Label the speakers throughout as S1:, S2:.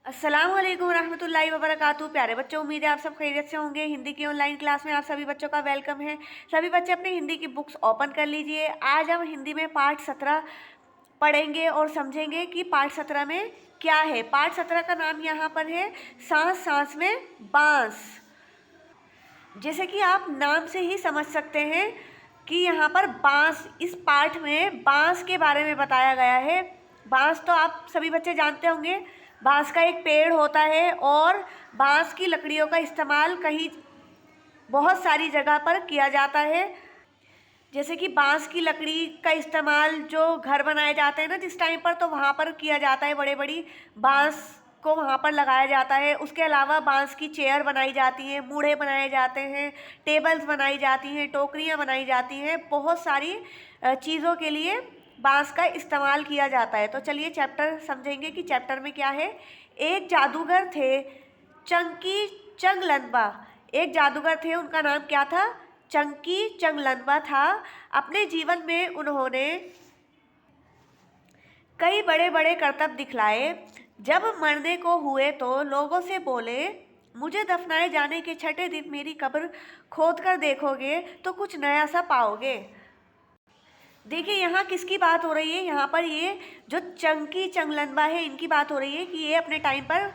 S1: अस्सलाम वालेकुम रहमतुल्लाहि व बरकातहू। प्यारे बच्चों, उम्मीद है आप सब खैरियत से होंगे। हिंदी की ऑनलाइन क्लास में आप सभी बच्चों का वेलकम है। सभी बच्चे अपनी हिंदी की बुक्स ओपन कर लीजिए। आज हम हिंदी में पाठ 17 पढ़ेंगे और समझेंगे कि पाठ 17 में क्या है। पाठ 17 का नाम यहाँ पर है सांस सांस में बांस। जैसे कि आप नाम से ही समझ सकते हैं कि यहाँ पर बांस, इस पाठ में बांस के बारे में बताया गया है। बांस तो आप सभी बच्चे जानते होंगे, बांस का एक पेड़ होता है और बांस की लकड़ियों का इस्तेमाल कहीं बहुत सारी जगह पर किया जाता है। जैसे कि बांस की लकड़ी का इस्तेमाल जो घर बनाए जाते हैं ना जिस टाइम पर, तो वहाँ पर किया जाता है। बड़े बड़ी बांस को वहाँ पर लगाया जाता है। उसके अलावा बांस की चेयर बनाई जाती हैं, मूढ़े बनाए जाते हैं, टेबल्स बनाई जाती हैं, टोकरियाँ बनाई जाती हैं। बहुत सारी चीज़ों के लिए बांस का इस्तेमाल किया जाता है। तो चलिए चैप्टर समझेंगे कि चैप्टर में क्या है। एक जादूगर थे, चंकी चंगलनबा। एक जादूगर थे, उनका नाम क्या था? चंकी चंगलनबा था। अपने जीवन में उन्होंने कई बड़े बड़े करतब दिखलाए। जब मरने को हुए तो लोगों से बोले, मुझे दफनाए जाने के छठे दिन मेरी कब्र खोद कर देखोगे तो कुछ नया सा पाओगे। देखिए यहाँ किसकी बात हो रही है। यहाँ पर ये जो चंकी चंगलनबा है, इनकी बात हो रही है कि ये अपने टाइम पर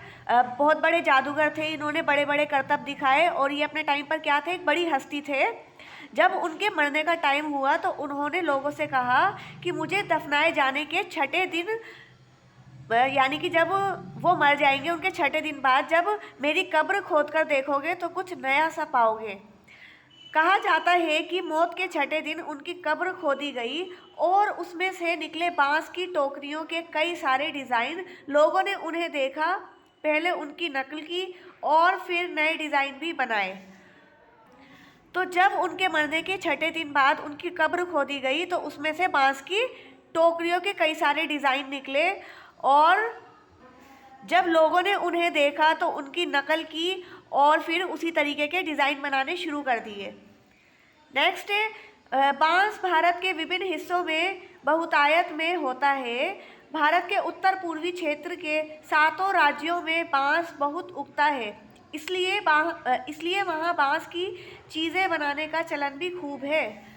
S1: बहुत बड़े जादूगर थे। इन्होंने बड़े बड़े करतब दिखाए और ये अपने टाइम पर क्या थे? एक बड़ी हस्ती थे। जब उनके मरने का टाइम हुआ तो उन्होंने लोगों से कहा कि मुझे दफनाए जाने के छठे दिन, यानी कि जब वो मर जाएंगे उनके छठे दिन बाद, जब मेरी कब्र खोद कर देखोगे तो कुछ नया सा पाओगे। कहा जाता है कि मौत के छठे दिन उनकी कब्र खोदी गई और उसमें से निकले बांस की टोकरियों के कई सारे डिज़ाइन। लोगों ने उन्हें देखा, पहले उनकी नकल की और फिर नए डिज़ाइन भी बनाए। तो जब उनके मरने के छठे दिन बाद उनकी कब्र खोदी गई तो उसमें से बांस की टोकरियों के कई सारे डिज़ाइन निकले और जब लोगों ने उन्हें देखा तो उनकी नकल की और फिर उसी तरीके के डिज़ाइन बनाने शुरू कर दिए। नेक्स्ट है बांस भारत के विभिन्न हिस्सों में बहुतायत में होता है। भारत के उत्तर पूर्वी क्षेत्र के 7 राज्यों में बांस बहुत उगता है, इसलिए वहाँ बांस की चीज़ें बनाने का चलन भी खूब है।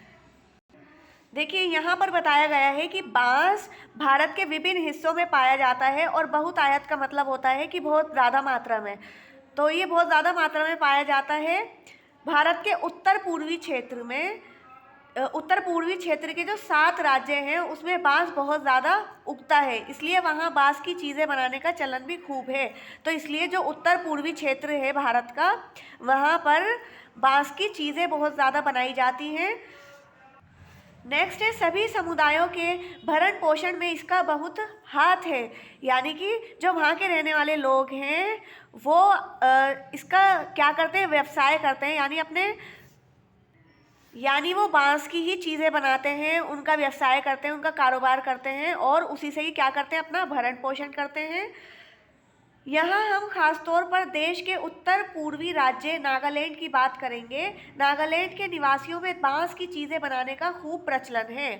S1: देखिए यहाँ पर बताया गया है कि बांस भारत के विभिन्न हिस्सों में पाया जाता है और बहुतायत का मतलब होता है कि बहुत ज़्यादा मात्रा में। तो ये बहुत ज़्यादा मात्रा में पाया जाता है भारत के उत्तर पूर्वी क्षेत्र में। उत्तर पूर्वी क्षेत्र के जो 7 राज्य हैं उसमें बांस बहुत ज़्यादा उगता है, इसलिए वहाँ बांस की चीज़ें बनाने का चलन भी खूब है। तो इसलिए जो उत्तर पूर्वी क्षेत्र है भारत का, वहाँ पर बांस की चीज़ें बहुत ज़्यादा बनाई जाती हैं। नेक्स्ट है सभी समुदायों के भरण पोषण में इसका बहुत हाथ है, यानी कि जो वहाँ के रहने वाले लोग हैं वो इसका क्या करते हैं? व्यवसाय करते हैं, यानी वो बांस की ही चीज़ें बनाते हैं, उनका व्यवसाय करते हैं, उनका कारोबार करते हैं और उसी से ही क्या करते हैं? अपना भरण पोषण करते हैं। यहाँ हम खासतौर पर देश के उत्तर पूर्वी राज्य नागालैंड की बात करेंगे। नागालैंड के निवासियों में बांस की चीज़ें बनाने का खूब प्रचलन है।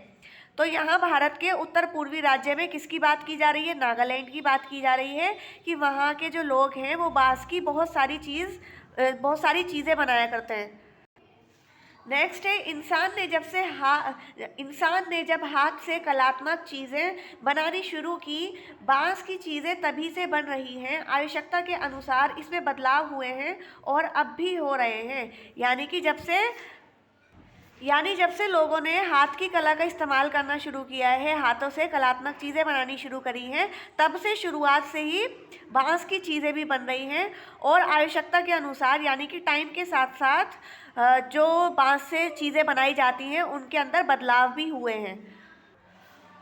S1: तो यहाँ भारत के उत्तर पूर्वी राज्य में किसकी बात की जा रही है? नागालैंड की बात की जा रही है कि वहाँ के जो लोग हैं वो बांस की बहुत सारी चीज़ें बनाया करते हैं। नेक्स्ट है इंसान ने जब हाथ से कलात्मक चीज़ें बनानी शुरू की। बांस की चीज़ें तभी से बन रही हैं, आवश्यकता के अनुसार इसमें बदलाव हुए हैं और अब भी हो रहे हैं। जब से लोगों ने हाथ की कला का इस्तेमाल करना शुरू किया है, हाथों से कलात्मक चीज़ें बनानी शुरू करी हैं, तब से शुरुआत से ही बांस की चीज़ें भी बन रही हैं और आवश्यकता के अनुसार, यानी कि टाइम के साथ साथ जो बांस से चीज़ें बनाई जाती हैं उनके अंदर बदलाव भी हुए हैं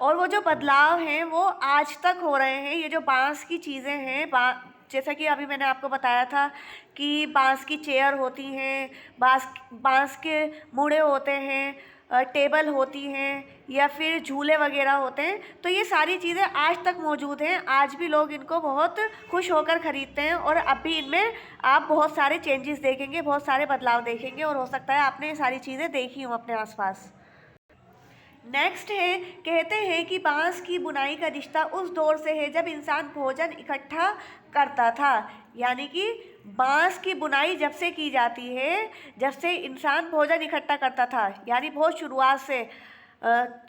S1: और वो जो बदलाव हैं वो आज तक हो रहे हैं। ये जो बांस की चीज़ें हैं, जैसा कि अभी मैंने आपको बताया था कि बांस की चेयर होती हैं, बांस के मूढ़े होते हैं, टेबल होती हैं या फिर झूले वगैरह होते हैं। तो ये सारी चीज़ें आज तक मौजूद हैं, आज भी लोग इनको बहुत खुश होकर ख़रीदते हैं और अब भी इनमें आप बहुत सारे चेंजेस देखेंगे, बहुत सारे बदलाव देखेंगे और हो सकता है आपने ये सारी चीज़ें देखी हों अपने आसपास। नेक्स्ट है, कहते हैं कि बांस की बुनाई का रिश्ता उस दौर से है जब इंसान भोजन इकट्ठा करता था। यानी कि बांस की बुनाई जब से की जाती है जब से इंसान भोजन इकट्ठा करता था, यानी बहुत शुरुआत से।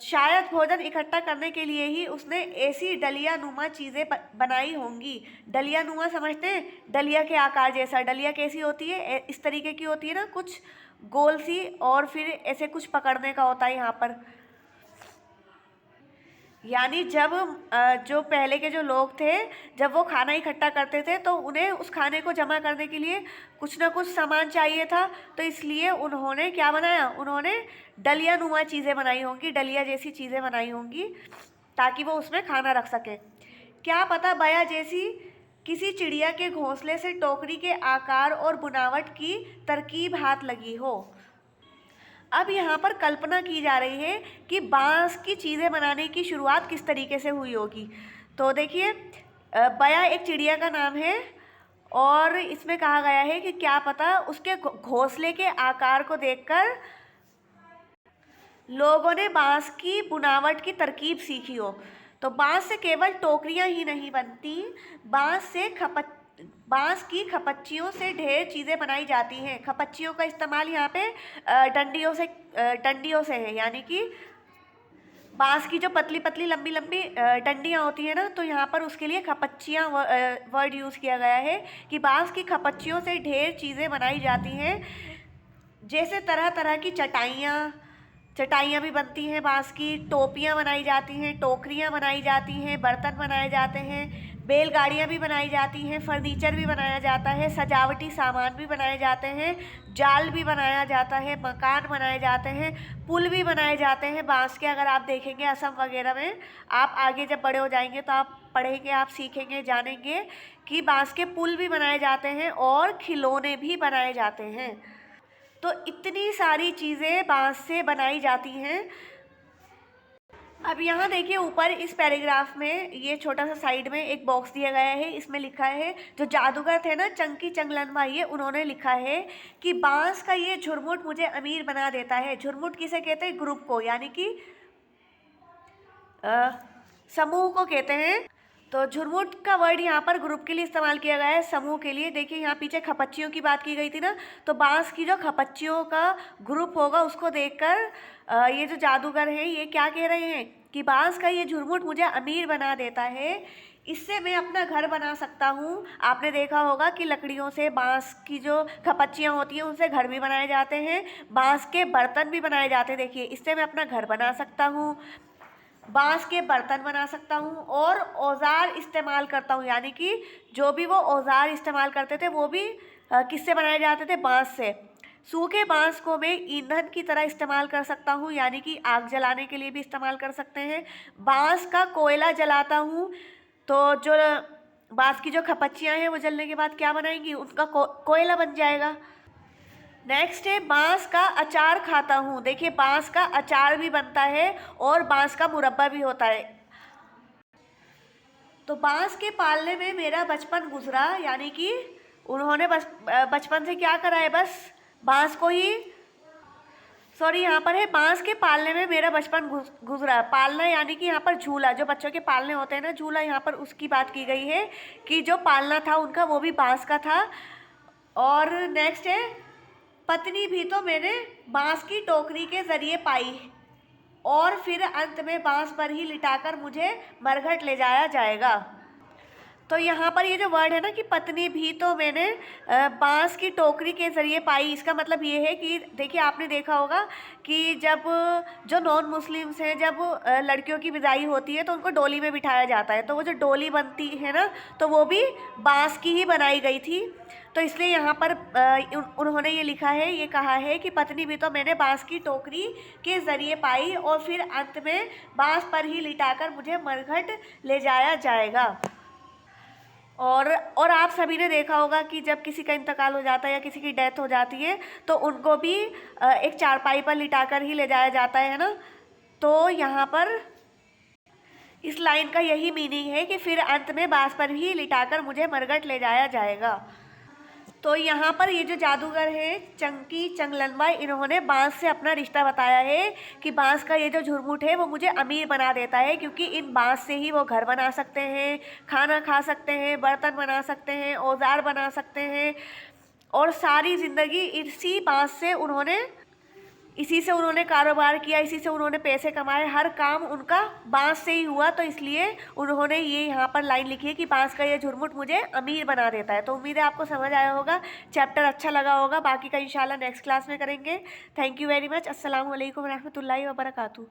S1: शायद भोजन इकट्ठा करने के लिए ही उसने ऐसी डलिया नुमा चीज़ें बनाई होंगी। डलिया नुमा समझते हैं? डलिया के आकार जैसा। डलिया कैसी होती है? इस तरीके की होती है ना, कुछ गोल सी, और फिर ऐसे कुछ पकड़ने का होता है यहाँ पर। यानी जब जो पहले के जो लोग थे, जब वो खाना इकट्ठा करते थे तो उन्हें उस खाने को जमा करने के लिए कुछ ना कुछ सामान चाहिए था, तो इसलिए उन्होंने क्या बनाया, उन्होंने डलिया नुमा चीज़ें बनाई होंगी, डलिया जैसी चीज़ें बनाई होंगी, ताकि वो उसमें खाना रख सके। क्या पता बया जैसी किसी चिड़िया के घोंसले से टोकरी के आकार और बुनावट की तरकीब हाथ लगी हो। अब यहाँ पर कल्पना की जा रही है कि बांस की चीज़ें बनाने की शुरुआत किस तरीके से हुई होगी। तो देखिए, बया एक चिड़िया का नाम है और इसमें कहा गया है कि क्या पता उसके घोंसले के आकार को देखकर लोगों ने बांस की बुनावट की तरकीब सीखी हो। तो बांस से केवल टोकरियां ही नहीं बनती, बांस से बांस की खपच्चियों से ढेर चीज़ें बनाई जाती हैं। खपच्चियों का इस्तेमाल यहाँ पे डंडियों से है, यानी कि बांस की जो पतली पतली लंबी लंबी डंडियाँ होती है ना, तो यहाँ पर उसके लिए खपच्चियाँ वर्ड यूज़ किया गया है कि बांस की खपच्चियों से ढेर चीज़ें बनाई जाती हैं। जैसे तरह तरह की चटाइयाँ भी बनती हैं बांस की, टोपियाँ बनाई जाती हैं, टोकरियाँ बनाई जाती हैं, बर्तन बनाए जाते हैं, बैलगाड़ियाँ भी बनाई जाती हैं, फर्नीचर भी बनाया जाता है, सजावटी सामान भी बनाए जाते हैं, जाल भी बनाया जाता है, मकान बनाए जाते हैं, पुल भी बनाए जाते हैं बांस के। अगर आप देखेंगे असम वगैरह में, आप आगे जब बड़े हो जाएंगे तो आप पढ़ेंगे, आप सीखेंगे, जानेंगे कि बांस के पुल भी बनाए जाते हैं और खिलौने भी बनाए जाते हैं। तो इतनी सारी चीज़ें बांस से बनाई जाती हैं। अब यहाँ देखिए ऊपर इस पैराग्राफ में ये छोटा सा साइड में एक बॉक्स दिया गया है, इसमें लिखा है, जो जादूगर थे ना चंकी चंगलन ये उन्होंने लिखा है कि बांस का ये झुरमुट मुझे अमीर बना देता है। झुरमुट किसे कहते हैं? ग्रुप को, यानी कि समूह को कहते हैं। तो झुरमुट का वर्ड यहाँ पर ग्रुप के लिए इस्तेमाल किया गया है, समूह के लिए। देखिए यहाँ पीछे खपच्चियों की बात की गई थी ना, तो बांस की जो खपच्चियों का ग्रुप होगा उसको देखकर ये जो जादूगर हैं ये क्या कह रहे हैं कि बांस का ये झुरमुट मुझे अमीर बना देता है, इससे मैं अपना घर बना सकता हूँ। आपने देखा होगा कि लकड़ियों से बांस की जो खपच्चियाँ होती हैं उनसे घर भी बनाए जाते हैं, बांस के बर्तन भी बनाए जाते हैं। देखिए इससे मैं अपना घर बना सकता हूँ, बांस के बर्तन बना सकता हूँ और औजार इस्तेमाल करता हूँ, यानी कि जो भी वो औजार इस्तेमाल करते थे वो भी किससे बनाए जाते थे? बांस से। सूखे बांस को मैं ईंधन की तरह इस्तेमाल कर सकता हूँ, यानी कि आग जलाने के लिए भी इस्तेमाल कर सकते हैं। बांस का कोयला जलाता हूँ तो जो बांस की जो खपच्चियाँ हैं वो जलने के बाद क्या बनाएंगी? उनका कोयला बन जाएगा। नेक्स्ट है बांस का अचार खाता हूँ। देखिए बांस का अचार भी बनता है और बांस का मुरब्बा भी होता है। तो बांस के पालने में मेरा बचपन गुजरा, यानी कि उन्होंने बचपन से क्या करा है? बस बांस को ही, सॉरी यहाँ पर है बांस के पालने में मेरा बचपन गुजरा। पालना यानी कि यहाँ पर झूला, जो बच्चों के पालने होते हैं ना झूला, यहाँ पर उसकी बात की गई है कि जो पालना था उनका वो भी बांस का था। और नेक्स्ट है, पत्नी भी तो मैंने बांस की टोकरी के जरिए पाई और फिर अंत में बांस पर ही लिटाकर मुझे मरघट ले जाया जाएगा। तो यहाँ पर ये जो वर्ड है ना कि पत्नी भी तो मैंने बांस की टोकरी के ज़रिए पाई, इसका मतलब ये है कि देखिए आपने देखा होगा कि जब जो नॉन मुस्लिम्स हैं, जब लड़कियों की विदाई होती है तो उनको डोली में बिठाया जाता है, तो वो जो डोली बनती है ना तो वो भी बांस की ही बनाई गई थी। तो इसलिए यहाँ पर उन्होंने ये लिखा है, ये कहा है कि पत्नी भी तो मैंने बांस की टोकरी के ज़रिए पाई और फिर अंत में बांस पर ही लिटाकर मुझे मरघट ले जाया जाएगा। और आप सभी ने देखा होगा कि जब किसी का इंतकाल हो जाता है या किसी की डेथ हो जाती है तो उनको भी एक चारपाई पर लिटाकर ही ले जाया जाता है ना। तो यहाँ पर इस लाइन का यही मीनिंग है कि फिर अंत में बांस पर ही लिटाकर मुझे मरघट ले जाया जाएगा। तो यहाँ पर ये जो जादूगर है चंकी चंगलनवा, इन्होंने बांस से अपना रिश्ता बताया है कि बांस का ये जो झुरमुट है वो मुझे अमीर बना देता है, क्योंकि इन बांस से ही वो घर बना सकते हैं, खाना खा सकते हैं, बर्तन बना सकते हैं, औजार बना सकते हैं, और सारी ज़िंदगी इसी से उन्होंने कारोबार किया, इसी से उन्होंने पैसे कमाए, हर काम उनका बांस से ही हुआ। तो इसलिए उन्होंने ये यहाँ पर लाइन लिखी है कि बांस का ये झुरमुट मुझे अमीर बना देता है। तो उम्मीद है आपको समझ आया होगा, चैप्टर अच्छा लगा होगा। बाकी का इंशाल्लाह नेक्स्ट क्लास में करेंगे। Thank you very much. अस्सलाम वालेकुम रहमतुल्लाहि व बरकातहू।